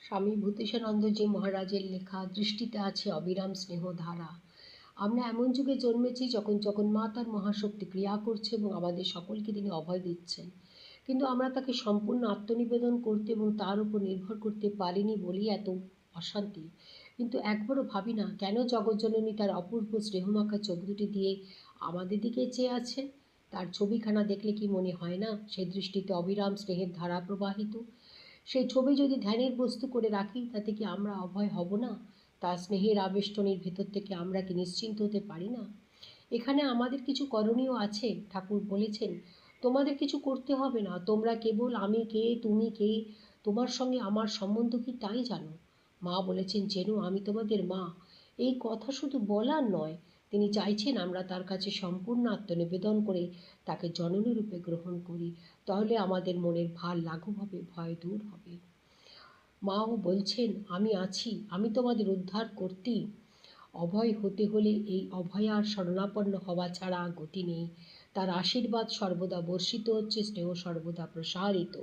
স্বামী ভূতেশানন্দজি মহারাজের লেখা দৃষ্টিতে আছে অবিরাম স্নেহধারা। আমরা এমন যুগে জন্মেছি যখন যখন মা তার মহাশক্তি ক্রিয়া করছে এবং আমাদের সকলকে তিনি অভয় দিচ্ছেন, কিন্তু আমরা তাকে সম্পূর্ণ আত্মনিবেদন করতে এবং তার উপর নির্ভর করতে পারিনি বলেই এত অশান্তি। কিন্তু একবারও ভাবি না কেন জগজ্জননী তার অপূর্ব স্নেহমাখা চোখ দুটি দিয়ে আমাদের দিকে চেয়ে আছেন। তার ছবিখানা দেখলে কি মনে হয় না সেই দৃষ্টিতে অবিরাম স্নেহের ধারা প্রবাহিত? সেই ছবি যদি ধ্যানের বস্তু করে রাখি তাতে কি আমরা অভয় হব না? তার স্নেহের আবেষ্টনীর ভেতর থেকে আমরা কি নিশ্চিন্ত হতে পারি না? এখানে আমাদের কিছু করণীয় আছে। ঠাকুর বলেছেন, তোমাদের কিছু করতে হবে না, তোমরা কেবল আমি কে, তুমি কে, তোমার সঙ্গে আমার সম্বন্ধ কি তাই জানো। মা বলেছেন, জেনো আমি তোমাদের মা। এই কথা শুধু বলার নয়, তিনি চাইছেন আমরা তার কাছে সম্পূর্ণ আত্মনিবেদন করে তাকে জননী রূপে গ্রহণ করি। তাহলে আমাদের মনের ভার লাঘব হবে, ভয় দূর হবে। মাও বলছেন, আমি আছি, আমি তোমাদের উদ্ধার করতেই। অভয় হতে হলে এই অভয়ার শরণাপন্ন হওয়া ছাড়া গতি নেই। তার আশীর্বাদ সর্বদা বর্ষিত হচ্ছে, স্নেহ সর্বদা প্রসারিত।